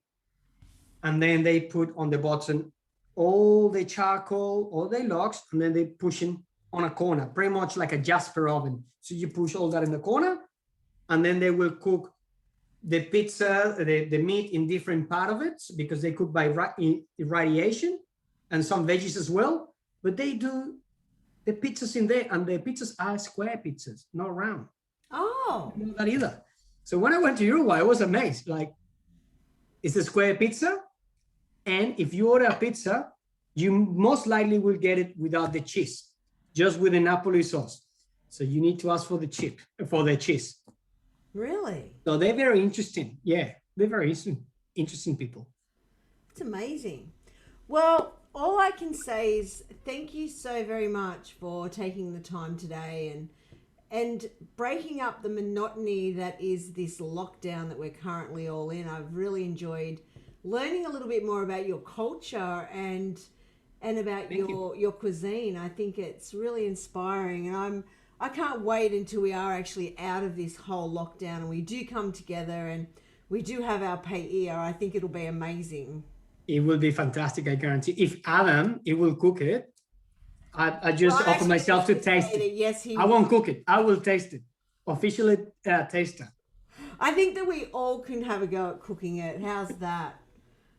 and then they put on the bottom all the charcoal, all the logs, and then they push in on a corner, pretty much like a Jasper oven. So you push all that in the corner, and then they will cook the pizza, the meat in different part of it, because they cook by irradiation, and some veggies as well. But they do the pizzas in there, and the pizzas are square pizzas, not round. Oh. I didn't know that either. So when I went to Uruguay, I was amazed. Like, it's a square pizza, and if you order a pizza, you most likely will get it without the cheese, just with the Napoli sauce. So you need to ask for the cheese. Really? So they're very interesting. Yeah, they're very interesting people. It's amazing. Well, all I can say is thank you so very much for taking the time today and breaking up the monotony that is this lockdown that we're currently all in. I've really enjoyed learning a little bit more about your culture and about your cuisine. I think it's really inspiring, and I can't wait until we are actually out of this whole lockdown and we do come together and we do have our paella. I think it'll be amazing. It will be fantastic, I guarantee. If Adam, he will cook it, I just offer myself to taste it. Yes, I won't cook it. I will taste it. Officially taster. I think that we all can have a go at cooking it. How's that?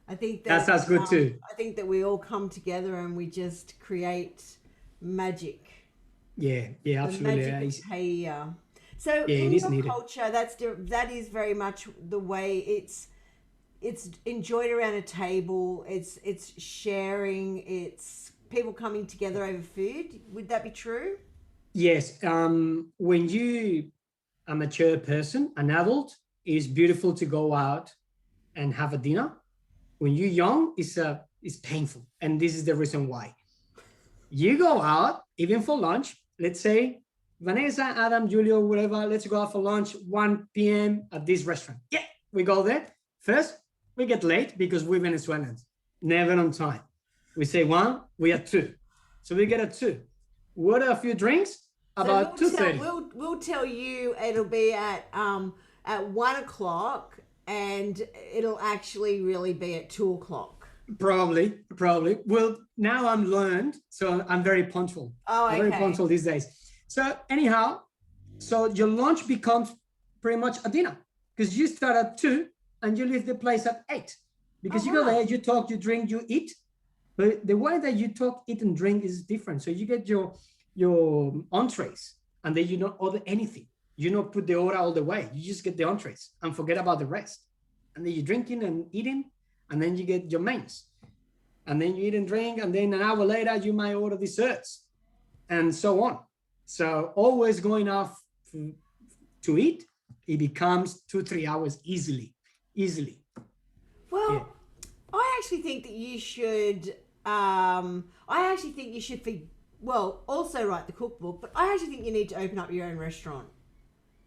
I think that sounds good too. I think that we all come together and we just create magic. Yeah, absolutely. The magic of paella. So yeah, in your culture, that is very much the way it's enjoyed around a table. It's sharing. It's people coming together over food. Would that be true? Yes. When you a mature person, an adult, it's beautiful to go out and have a dinner. When you're young, it's painful, and this is the reason why. You go out even for lunch. Let's say Vanessa, Adam, Julio, whatever. Let's go out for lunch 1 p.m. at this restaurant. Yeah, we go there. First, we get late because we're Venezuelans, never on time. We say 1, we are 2. So we get a 2. What are a few drinks? About 2:30. We'll tell you it'll be at 1 o'clock, and it'll actually really be at 2 o'clock. Probably. Well, now I'm learned, so I'm very punctual. Oh, okay. I'm very punctual these days. So anyhow, so your lunch becomes pretty much a dinner because you start at 2 and you leave the place at 8. Because you go there, you talk, you drink, you eat. But the way that you talk, eat, and drink is different. So you get your entrees, and then you don't order anything. You don't put the order all the way. You just get the entrees and forget about the rest. And then you're drinking and eating, and then you get your mains. and then you eat and drink, and then an hour later you might order desserts, and so on. So always going off to eat, it becomes 2-3 hours easily. Well, Yeah. I actually think that you should. I actually think you should. Also write the cookbook, but I actually think you need to open up your own restaurant.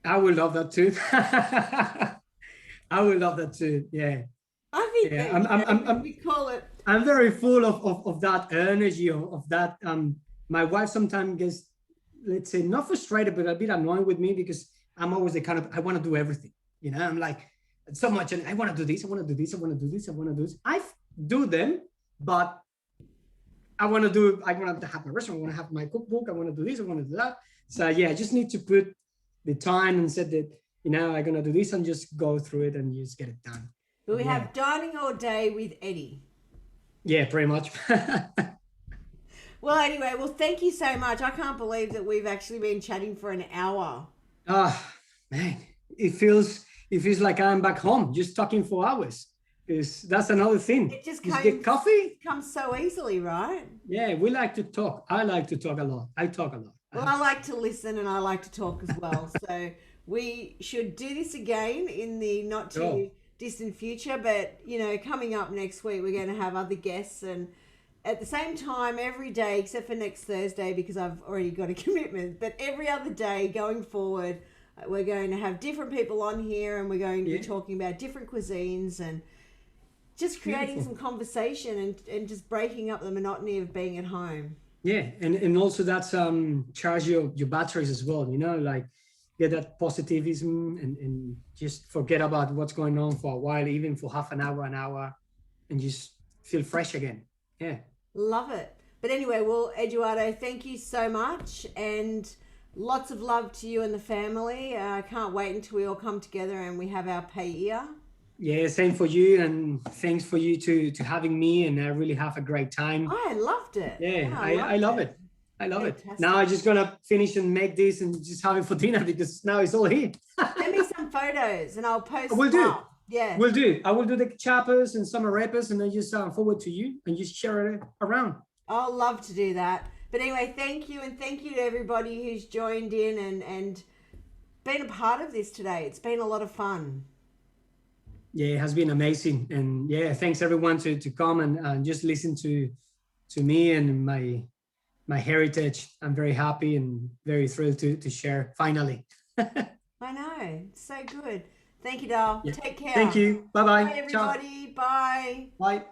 I would love that too. I would love that too. Yeah. I think Yeah. that we call it. I'm very full of that energy, of that. My wife sometimes gets, let's say, not frustrated, but a bit annoyed with me because I'm always the kind of, I want to do everything. You know, I'm like so much, and I want to do this, I want to do this, I want to do this, I want to do this. I do them, but I want to have my restaurant, I want to have my cookbook, I want to do this, I want to do that. So yeah, I just need to put the time and said that, I'm going to do this and just go through it and just get it done. But we have dining all day with Eddie. Yeah, pretty much. Well, anyway, thank you so much. I can't believe that we've actually been chatting for an hour. Man, it feels like I'm back home just talking for hours. Because that's another thing. It just get coffee. Comes so easily, right? Yeah, we like to talk. I like to talk a lot. I talk a lot. Well, I like to listen and I like to talk as well. So we should do this again in the not too distant future. But, coming up next week, we're going to have other guests. And at the same time, every day, except for next Thursday, because I've already got a commitment, but every other day going forward, we're going to have different people on here and we're going to be talking about different cuisines and just creating some conversation and just breaking up the monotony of being at home. Yeah, and also that's charge your batteries as well, like get that positivism and just forget about what's going on for a while, even for half an hour, and just feel fresh again. Yeah. Love it. But anyway, Eduardo, thank you so much and lots of love to you and the family. I can't wait until we all come together and we have our paella. Yeah, same for you, and thanks for you to having me, and I really have a great time. I loved it. Yeah, I love it. I love Fantastic. it. Now I'm just gonna finish and make this and just have it for dinner because now it's all here. Send me some photos and I'll post I will do. up. Yeah. Will do. I will do the chappers and some arepas and then just forward to you and just share it around. I'll love to do that. But anyway, thank you, and thank you to everybody who's joined in and been a part of this today. It's been a lot of fun. Yeah, it has been amazing. And yeah, thanks everyone to come and just listen to me and my heritage. I'm very happy and very thrilled to share finally. I know. It's so good. Thank you, Dal. Yeah. Take care. Thank you. Bye-bye. Bye, everybody. Ciao. Bye. Bye.